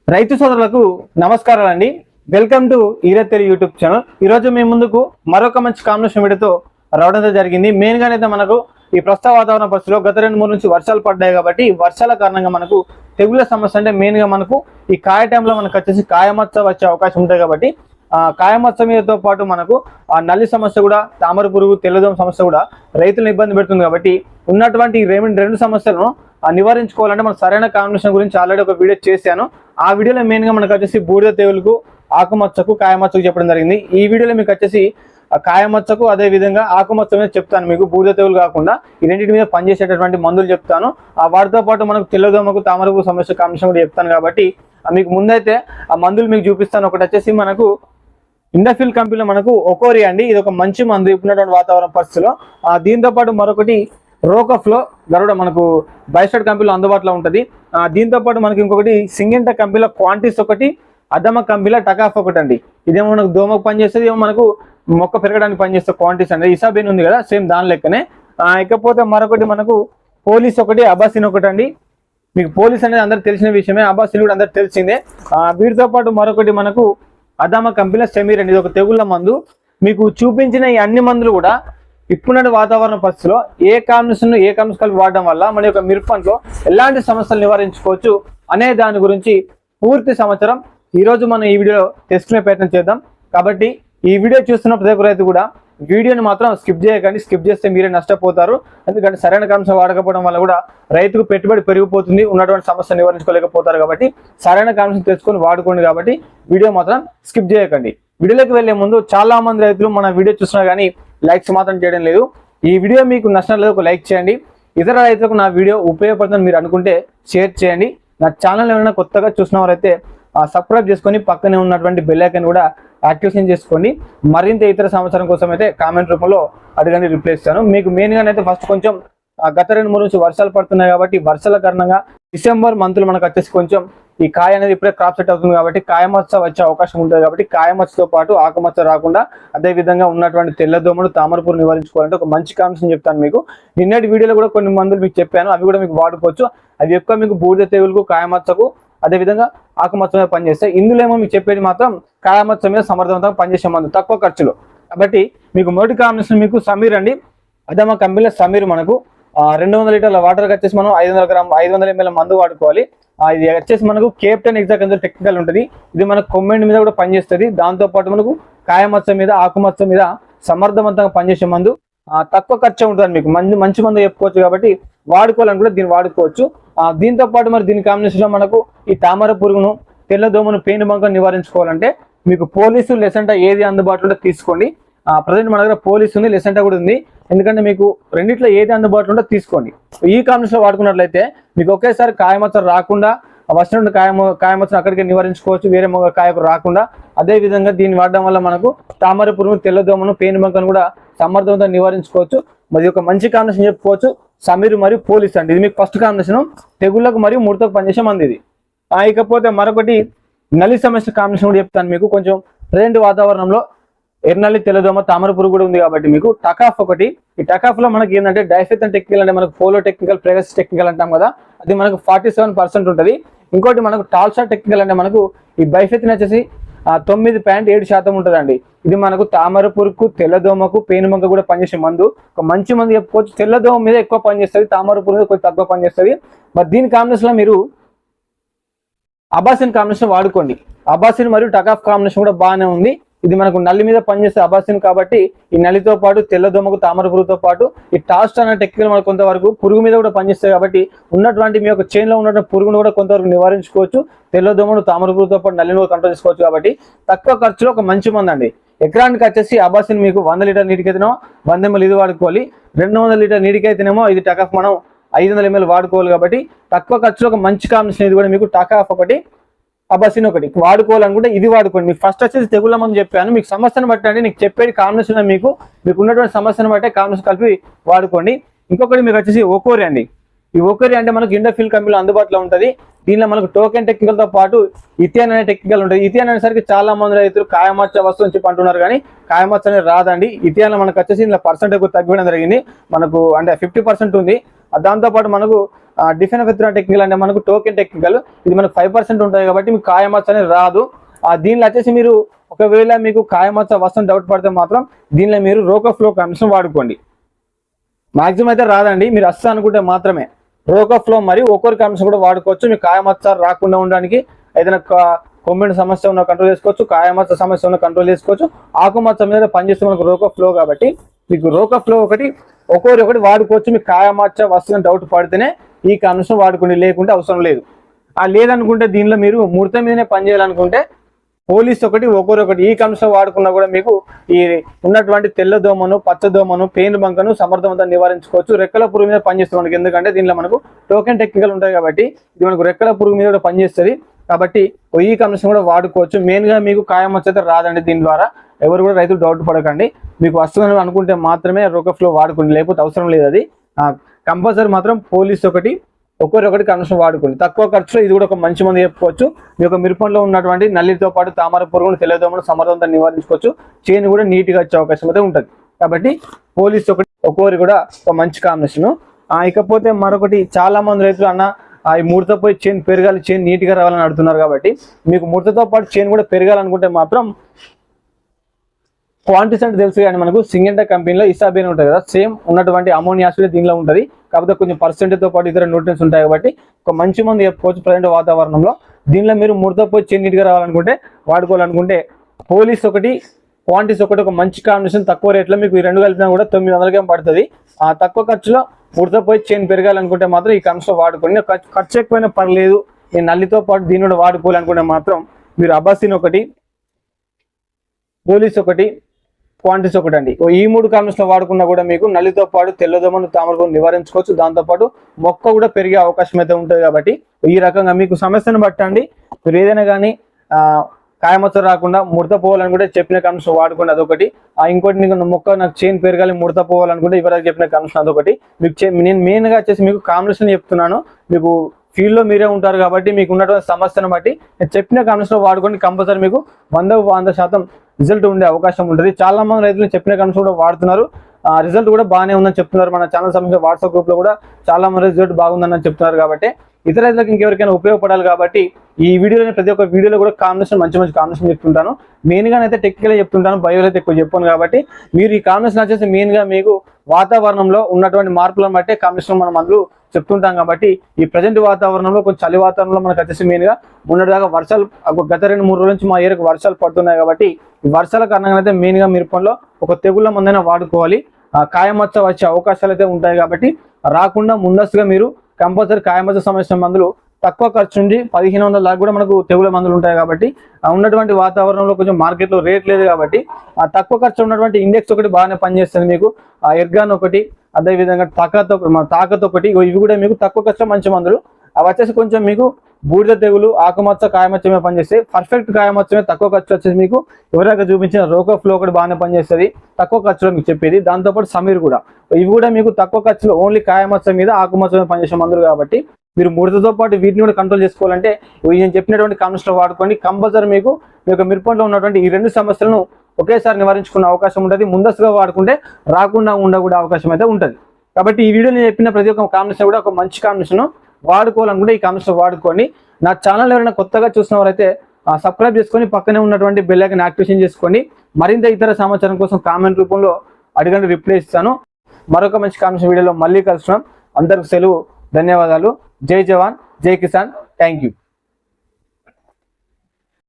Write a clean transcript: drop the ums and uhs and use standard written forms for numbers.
రైతు సోదరులకు నమస్కారాలండి. వెల్కమ్ టు ఈరత్తెరి యూట్యూబ్ ఛానల్. ఈరోజు మీ ముందుకు మరొక మంచి కాంబినేషన్ వీడియోతో రావడం జరిగింది. మెయిన్గా అయితే మనకు ఈ ప్రస్తుత వాతావరణ పరిస్థితిలో గత 2-3 నుంచి వర్షాలు పడ్డాయి కాబట్టి వర్షాల కారణంగా మనకు తెగుళ్ళ సమస్య అంటే మెయిన్గా మనకు ఈ కాయ టైంలో మనకు వచ్చేసి కాయమచ్చ వచ్చే అవకాశం ఉంటుంది కాబట్టి కాయమచ్చ మీదతో పాటు మనకు ఆ నల్లి సమస్య కూడా, తామర పురుగు, తెల్లదోమ సమస్య కూడా రైతులను ఇబ్బంది పెడుతుంది. కాబట్టి ఉన్నటువంటి రెండు సమస్యలను నివారించుకోవాలంటే మనం సరైన కాంబినేషన్ గురించి ఆల్రెడీ ఒక వీడియో చేశాను. ఆ వీడియోలో మెయిన్గా మనకు వచ్చేసి బూడిద తెగులుకు, ఆకుమచ్చకు, కాయమచ్చకు చెప్పడం జరిగింది. ఈ వీడియోలో మీకు వచ్చేసి కాయమచ్చకు అదే విధంగా ఆకుమచ్చ మీద చెప్తాను. మీకు బూడిద తెగులు కాకుండా ఈ రెండింటి మీద పనిచేసేటటువంటి మందులు చెప్తాను. వాటితో పాటు మనకు తెల్లదోమకు, తామర పురుగు సమస్య కాంబినేషన్ కూడా చెప్తాను. కాబట్టి మీకు ముందైతే ఆ మందులు మీకు చూపిస్తాను. ఒకటి వచ్చేసి మనకు ఇండఫిల్ కంపెనీలో మనకు ఒకోరి అండి, ఇది ఒక మంచి మందు ఇప్పుడున్నటువంటి వాతావరణ పరిస్థితిలో. దీంతో పాటు మరొకటి రోకఫ్లో గరుడ మనకు బైస్టార్ట్ కంపెనీలో అందుబాటులో ఉంటుంది. దీంతో పాటు మనకి ఇంకొకటి సింగింట కంపెనీలో క్వాంటిస్ ఒకటి, అదమ కంపెనీలో టకాఫ్ ఒకటి అండి. ఇదేమో మనకు దోమకు పనిచేస్తుంది, ఏమో మనకు మొక్క పెరగడానికి పనిచేస్తే క్వాంటిస్ అండి. ఇసాబెన్ ఉంది కదా, సేమ్ దాని లెక్కనే. ఇకపోతే మరొకటి మనకు పోలీస్ ఒకటి, అబాసిన్ ఒకటి అండి. మీకు పోలీస్ అనేది అందరికి తెలిసిన విషయమే, అబాసిన్ కూడా అందరికి తెలిసిందే. వీటితో పాటు మరొకటి మనకు అదామ కంపెనీలో సెమీర్ అండి, ఇది ఒక తెగుళ్ళ మందు. మీకు చూపించిన ఈ అన్ని మందులు కూడా ఇప్పుడున్న వాతావరణ పరిస్థితిలో ఏ కాంబినేషన్ కలిపి వాడడం వల్ల మన యొక్క మిరప పంటలో ఎలాంటి సమస్యలు నివారించుకోవచ్చు అనే దాని గురించి పూర్తి సమాచారం ఈరోజు మనం ఈ వీడియోలో తెలుసుకునే ప్రయత్నం చేద్దాం. కాబట్టి ఈ వీడియో చూస్తున్న ప్రతి ఒక్క రైతు కూడా వీడియోని మాత్రం స్కిప్ చేయకండి. స్కిప్ చేస్తే మీరే నష్టపోతారు. ఎందుకంటే సరైన కాంశం వాడకపోవడం వల్ల కూడా రైతుకు పెట్టుబడి పెరిగిపోతుంది, ఉన్నటువంటి సమస్య నివారించుకోలేకపోతారు. కాబట్టి సరైన కాంశం తెలుసుకొని వాడుకోండి. కాబట్టి వీడియో మాత్రం స్కిప్ చేయకండి. వీడియోలోకి వెళ్లే ముందు చాలా మంది రైతులు మన వీడియో చూసినా కానీ లైక్స్ మాత్రం చేయడం లేదు. ఈ వీడియో మీకు నచ్చినట్లయితే ఒక లైక్ చేయండి. ఇతర రైతులకు నా వీడియో ఉపయోగపడుతుందని మీరు అనుకుంటే షేర్ చేయండి. నా ఛానల్ ఏమైనా కొత్తగా చూసిన వారైతే సబ్స్క్రైబ్ చేసుకొని పక్కనే ఉన్నటువంటి బెల్ ఐకాన్ కూడా యాక్టివేషన్ చేసుకోండి. మరింత ఇతర సమాచారం కోసం అయితే కామెంట్ రూపంలో అడగండి, రిప్లై ఇస్తాను. మీకు మెయిన్గానైతే ఫస్ట్ కొంచెం గత 2-3 నుంచి వర్షాలు పడుతున్నాయి కాబట్టి వర్షాల కారణంగా డిసెంబర్ మంత్లో మనకు వచ్చేసి కొంచెం ఈ కాయ అనేది ఇప్పుడే క్రాప్ సెట్ అవుతుంది కాబట్టి కాయమచ్చ వచ్చే అవకాశం ఉంటుంది. కాబట్టి కాయమచ్చతో పాటు ఆకుమచ్చ రాకుండా అదే విధంగా ఉన్నటువంటి తెల్లదోమలు, తామరపూరు నివారించుకోవాలంటే ఒక మంచి కాంబినేషన్ చెప్తాను మీకు. నిన్నటి వీడియోలో కూడా కొన్ని మందులు మీకు చెప్పాను, అవి కూడా మీకు వాడుకోవచ్చు. అవి ఎక్కువ మీకు బూడిద తెగులుకు, కాయమచ్చకు అదేవిధంగా ఆకుమచ్చ మీద పనిచేస్తాయి. ఇందులో ఏమో మీకు చెప్పేది మాత్రం కాయమచ్చ మీద సమర్థవంతంగా పనిచేసే మందు తక్కువ ఖర్చులో. కాబట్టి మీకు మొదటి కాంబినేషన్ మీకు సమీర్ అండి, అదమ కంపెనీలో సమీర్ మనకు 200 లీటర్ల వాటర్కి వచ్చేసి మనం 500 ml మందు వాడుకోవాలి. ఇది వచ్చేసి మనకు కేప్టెన్ ఎగ్జాక్ట్ టెక్నికల్ ఉంటుంది. ఇది మనకు కొమ్మెండ్ మీద కూడా పనిచేస్తుంది. దాంతోపాటు మనకు కాయమచ్చ మీద, ఆకుమచ్చ మీద సమర్థవంతంగా పనిచేసే మందు, తక్కువ ఖర్చు ఉంటుంది. మీకు మంచి మందు చెప్పుకోవచ్చు. కాబట్టి వాడుకోవాలని దీన్ని వాడుకోవచ్చు. దీంతో పాటు మరి దీని కాంబినేషన్లో మనకు ఈ తామర పురుగును, తెల్లదోమను, పేను బంకను నివారించుకోవాలంటే మీకు పోలీసు, లెసెంటా ఏది అందుబాటులో తీసుకోండి. ప్రజెంట్ మన దగ్గర పోలీసు ఉంది, లెసెంటా కూడా ఉంది. ఎందుకంటే మీకు రెండిట్లో ఏది అందుబాటులో ఉంటే తీసుకోండి. ఈ కాంబినేషన్లో వాడుకున్నట్లయితే మీకు ఒకేసారి కాయమచ్చ రాకుండా వచ్చినటువంటి కాయమచ్చను అక్కడికి నివారించుకోవచ్చు, వేరే కాయకు రాకుండా. అదే విధంగా దీన్ని వాడడం వల్ల మనకు తామర పురుగును, తెల్లదోమను, పేను బంకను కూడా సమర్థవంతంగా నివారించుకోవచ్చు. మరి ఒక మంచి కాంబినేషన్ చెప్పుకోవచ్చు సమీర్ మరియు పోలీస్ అండి. ఇది మీకు ఫస్ట్ కాంబినేషన్, తెగుళ్ళకు మరియు ముడతకు పనిచేసే మంది ఇది. ఇకపోతే మరొకటి నల్లి సమస్య కాంబినేషన్ కూడా చెప్తాను మీకు. కొంచెం ప్రజెంట్ వాతావరణంలో ఎర్నల్లి, తెల్లదోమ, తామర పురుగు కూడా ఉంది కాబట్టి మీకు టకాఫ్ ఒకటి. ఈ టకాఫ్ లో మనకి ఏంటంటే డైఫెథన్ టెక్నికల్ అంటే మనకు పోలో టెక్నికల్, ప్రెగస్ టెక్నికల్ అంటాం కదా, అది మనకు 47% ఉంటుంది. ఇంకోటి మనకు టాల్సా టెక్నికల్ అంటే మనకు ఈ బైఫెథిన్ వచ్చేసి 9.7% ఉంటుందండి. ఇది మనకు తామర పురుగుకు, తెల్లదోమకు, పేనుబంక కూడా పనిచేసే మందు. ఒక మంచి మందు చెప్పుకోవచ్చు. తెల్లదోమ మీద ఎక్కువ పనిచేస్తుంది, తామర పురుగు కొంచెం తక్కువ పనిచేస్తుంది. మరి దీని కాంబినేషన్ లో మీరు అబాసిన్ కాంబినేషన్ వాడుకోండి. అబాసిన్ మరియు టకాఫ్ కాంబినేషన్ కూడా బాగానే ఉంది. ఇది మనకు నల్లి మీద పనిచేసే అబాసిన్ కాబట్టి ఈ నల్లితో పాటు తెల్లదోమకు, తామర పురుగుతో పాటు ఈ టాస్ట్ అనే టెక్నికల్ మనకు కొంతవరకు పురుగు మీద కూడా పనిచేస్తాయి. కాబట్టి ఉన్నటువంటి మీ యొక్క చైన్లో ఉన్నటువంటి పురుగును కూడా కొంతవరకు నివారించుకోవచ్చు. తెల్లదోమను, తామర పురుగుతో పాటు నల్లిని కూడా కంట్రోల్ చేసుకోవచ్చు. కాబట్టి తక్కువ ఖర్చులో ఒక మంచి మంది అండి. ఎకరానికి వచ్చేసి అబాసిన్ మీకు 100 లీటర్ నీటికి అయితేనేమో 100 ml ఇది వాడుకోవాలి. 200 లీటర్ నీటికి అయితేనేమో ఇది టకాఫ్ మనం 500 ml వాడుకోవాలి. కాబట్టి తక్కువ ఖర్చులో ఒక మంచి కాంబినేషన్ ఇది కూడా మీకు టకాఫ్ ఒకటి, అబాసిన్ ఒకటి వాడుకోవాలనుకుంటే ఇది వాడుకోండి. మీకు ఫస్ట్ వచ్చేసి తెగుళ్ళ మందు చెప్పాను. మీకు సమస్యను బట్టి అండి, నీకు చెప్పేది కాంబినేషన్ మీకు ఉన్నటువంటి సమస్యను బట్టే కాంబినేషన్ కలిపి వాడుకోండి. ఇంకొకటి మీకు వచ్చేసి ఒకోరి అండి. ఈ ఒకోరి అంటే మనకు ఇండఫిల్ కంపెనీలో అందుబాటులో ఉంటుంది. దీనిలో మనకు టోకెన్ టెక్నికల్తో పాటు ఇథియాన్ అనే టెక్నికల్ ఉంటుంది. ఇథియాన్ అనేసరికి చాలా మంది రైతులు కాయమచ్చ వస్తువు అని చెప్పి అంటున్నారు, కానీ కాయమచ్చ అనేది రాదండి. ఇథియాన్లో మనకు వచ్చేసి ఇందులో పర్సెంట్ ఎక్కువ తగ్గిపోవడం జరిగింది. మనకు అంటే 50% ఉంది. దాంతోపాటు మనకు డిఫెనోఫెథ్రిన్ టెక్నికల్ అంటే మనకు టోకెన్ టెక్నికల్, ఇది మనకు 5% ఉంటుంది కాబట్టి మీకు కాయమచ్చ అనేది రాదు. దీనిలో వచ్చేసి మీరు ఒకవేళ మీకు కాయమచ్చ వస్తుంది డౌట్ పడితే మాత్రం దీనిలో మీరు రోకోఫ్లో కాంబినేషన్ వాడుకోండి. మాక్సిమం అయితే రాదండి, మీరు అస్సలు అనుకుంటే మాత్రమే. రోకోఫ్లో మరియు ఒక్కొక్క కాంబినేషన్ కూడా వాడుకోవచ్చు. మీకు కాయమచ్చ రాకుండా ఉండడానికి ఏదైనా కొమ్మిడి సమస్య ఉన్న కంట్రోల్ చేసుకోవచ్చు, కాయమచ్చ సమస్య ఉన్న కంట్రోల్ చేసుకోవచ్చు. ఆకుమచ్చ మీద పనిచేస్తే మనకు రోకోఫ్లో కాబట్టి మీకు రోకోఫ్లో ఒకటి వాడుకోవచ్చు. మీకు కాయమచ్చ వస్తుందని డౌట్ పడితేనే ఈ కాంబినేషన్ వాడుకోండి, లేకుంటే అవసరం లేదు. లేదనుకుంటే దీనిలో మీరు ముడత మీదనే పని చేయాలనుకుంటే పోలీస్ ఒకటి ఈ కాంబినేషన్ వాడుకున్నా కూడా మీకు ఈ ఉన్నటువంటి తెల్లదోమను, పచ్చదోమను, పెయిన్ బంకను సమర్థవంతంగా నివారించుకోవచ్చు. రెక్కల పురుగు మీద పనిచేస్తుంది మనకి, ఎందుకంటే దీనిలో మనకు టోకెన్ టెక్నికల్ ఉంటాయి కాబట్టి ఇది మనకు రెక్కల పురుగు మీద కూడా పనిచేస్తుంది. కాబట్టి ఈ కాంబినేషన్ కూడా వాడుకోవచ్చు. మెయిన్గా మీకు కాయమచ్చ అయితే రాదండి. దీని ద్వారా ఎవరు కూడా రైతులు డౌట్ పడకండి. మీకు వస్తుందని అనుకుంటే మాత్రమే రోకోఫ్లో వాడుకోండి, లేకపోతే అవసరం లేదు. అది కంపల్సరీ మాత్రం పోలీస్ ఒకటి కాంబినేషన్ వాడుకోండి. తక్కువ ఖర్చులో ఇది కూడా ఒక మంచి మంది చెప్పుకోవచ్చు. మీ యొక్క మిరపంలో ఉన్నటువంటి నల్లితో పాటు తామర పురుగులు, తెల్లదోమలు సమర్థవంతంగా నివారించుకోవచ్చు. చేను కూడా నీట్గా వచ్చే అవకాశం అయితే ఉంటుంది. కాబట్టి పోలీస్ ఒకటి కూడా ఒక మంచి కాంబినేషన్. ఇకపోతే మరొకటి, చాలా మంది రైతులు అన్న ఈ ముడత పోయి చేను పెరగాలి, చేను నీట్గా రావాలని అడుగుతున్నారు. కాబట్టి మీకు ముడతతో పాటు చేను కూడా పెరగాలనుకుంటే మాత్రం క్వాంటిస్ అంటే తెలుసు కానీ మనకు సింగెంటా కంపెనీలో ఇసాబేన్ ఉంటుంది కదా, సేమ్ ఉన్నటువంటి అమోనియా యాసిడ్ దీనిలో ఉంటుంది. కాకపోతే కొంచెం పర్సెంటేజ్తో పాటు ఇతర న్యూట్రియన్స్ ఉంటాయి కాబట్టి ఒక మంచి మంది చెప్పుకోవచ్చు. ప్రజెంట్ వాతావరణంలో దీనిలో మీరు ముడత పోయి చేను నీట్గా రావాలనుకుంటే వాడుకోవాలనుకుంటే పోలీస్ క్వాంటిస్ ఒక మంచి కాంబినేషన్. తక్కువ రేట్లో మీకు ఈ రెండు కలిపినా కూడా 900 పడుతుంది. తక్కువ ఖర్చులో ముడత పోయి చేను పెరగాలనుకుంటే మాత్రం ఈ కాంబినేషన్ వాడుకోండి. ఖర్చు ఎక్కువైనా పర్లేదు, ఈ నల్లితో పాటు దీన్ని కూడా వాడుకోవాలనుకుంటే మాత్రం మీరు అబాసిన్ పోలీస్ క్వాంటిస్ అండి. ఈ 3 కాంబినేషన్ వాడుకున్నా కూడా మీకు నల్లితో పాటు తెల్లదోమను, తామరపురుగును నివారించుకోవచ్చు. దాంతోపాటు మొక్క కూడా పెరిగే అవకాశం అయితే ఉంటుంది. కాబట్టి ఈ రకంగా మీకు సమస్యను బట్టండి మీరు ఏదైనా కానీ కాయమచ్చ రాకుండా ముడత పోవాలనుకుంటే చెప్పిన కాంబినేషన్ వాడుకోండి, అదొకటి. ఇంకోటి నీకు మొక్క నాకు చేను పెరగాలి, ముడత పోవాలనుకుంటే ఇవరకు చెప్పిన కాంబినేషన్ అదొకటి. మీకు నేను మెయిన్గా వచ్చేసి మీకు కాంబినేషన్ చెప్తున్నాను. మీకు ఫీల్డ్లో మీరే ఉంటారు కాబట్టి మీకు ఉన్నటువంటి సమస్యను బట్టి నేను చెప్పిన కాంబినేషన్ వాడుకోండి. కంపల్సరీ మీకు 100% రిజల్ట్ ఉండే అవకాశం ఉంటుంది. చాలా మంది రైతులు చెప్పిన కాంబినేషన్ కూడా వాడుతున్నారు, రిజల్ట్ కూడా బాగానే ఉందని చెప్తున్నారు. మన ఛానల్ సంబంధించిన వాట్సాప్ గ్రూప్లో కూడా చాలా మంది రిజల్ట్ బాగుందని చెప్తున్నారు. కాబట్టి ఇతర రైతులకు ఇంకెవరికైనా ఉపయోగపడాలి కాబట్టి ఈ వీడియోలో ప్రతి ఒక్క వీడియోలో కూడా కాంబినేషన్ మంచి కాంబినేషన్ చెప్తుంటాను. మెయిన్గా అయితే టెక్నికల్గా చెప్తుంటాను, బయోలో అయితే ఎక్కువ చెప్పాను. కాబట్టి మీరు ఈ కాంబినేషన్ వచ్చేసి మెయిన్గా మీకు వాతావరణంలో ఉన్నటువంటి మార్పులను బట్టే కాంబినేషన్ మనం అందులో చెప్తుంటాం. కాబట్టి ఈ ప్రజెంట్ వాతావరణంలో కొంచెం చలి వాతావరణంలో మనకు వచ్చేసి మెయిన్గా మొన్నటిదాకా వర్షాలు గత 2-3 రోజుల నుంచి మా ఏరియాకు వర్షాలు పడుతున్నాయి. కాబట్టి ఈ వర్షాల కారణంగా అయితే మెయిన్గా మిరపంలో ఒక తెగుళ్ళ మందైనా వాడుకోవాలి. కాయమచ్చ వచ్చే అవకాశాలు అయితే ఉంటాయి. కాబట్టి రాకుండా ముందస్తుగా మీరు కంపల్సరీ కాయమచ్చ సమస్య మందులు తక్కువ ఖర్చు నుండి 1500 దాకా కూడా మనకు తెగుల మందులు ఉంటాయి. కాబట్టి ఉన్నటువంటి వాతావరణంలో కొంచెం మార్కెట్లో రేట్ లేదు కాబట్టి తక్కువ ఖర్చు ఉన్నటువంటి ఇండెక్స్ ఒకటి బాగానే పనిచేస్తుంది. మీకు ఎర్గాన్ అదేవిధంగా తాకత్ ఇవి కూడా మీకు తక్కువ ఖర్చు మంచి మందులు. అవి వచ్చేసి కొంచెం మీకు బూడిద తెగులు, ఆకుమచ్చ, కాయమచ్చ మీద పనిచేస్తాయి. పర్ఫెక్ట్ కాయమచ్చ మీద తక్కువ ఖర్చు వచ్చేసి మీకు ఎవరైనా చూపించిన రోకోఫ్లో బాగానే పనిచేస్తుంది, తక్కువ ఖర్చులో మీకు చెప్పేది. దాంతోపాటు సమీర్ కూడా, ఇవి కూడా మీకు తక్కువ ఖర్చులో ఓన్లీ కాయమచ్చ మీద, ఆకుమచ్చ మీద పనిచేసే మందులు. కాబట్టి మీరు ముడతతో పాటు వీటిని కూడా కంట్రోల్ చేసుకోవాలంటే నేను చెప్పినటువంటి కాంబినేషన్లో వాడుకోండి. కంపల్సరీ మీకు మిరపంలో ఉన్నటువంటి ఈ 2 సమస్యలను ఒకేసారి నివారించుకునే అవకాశం ఉంటుంది. ముందస్తుగా వాడుకుంటే రాకుండా ఉండకూడదు అవకాశం అయితే ఉంటుంది. కాబట్టి ఈ వీడియో నేను చెప్పిన ప్రతి ఒక్క కాంబినేషన్ కూడా ఒక మంచి కాంబినేషన్. వాడుకోవాలనుకుంటే ఈ కాంబినేషన్ వాడుకోండి. నా ఛానల్ ఎవరైనా కొత్తగా చూసిన వారైతే సబ్స్క్రైబ్ చేసుకొని పక్కనే ఉన్నటువంటి బెల్ ఐకాన్ యాక్టివేషన్ చేసుకోండి. మరింత ఇతర సమాచారం కోసం కామెంట్ రూపంలో అడగండి, రిప్లై ఇస్తాను. మరొక మంచి కాంబినేషన్ వీడియోలో మళ్ళీ కలుస్తున్నాం. అందరికి సెలవు, ధన్యవాదాలు. జై జవాన్, జై కిసాన్. Thank you.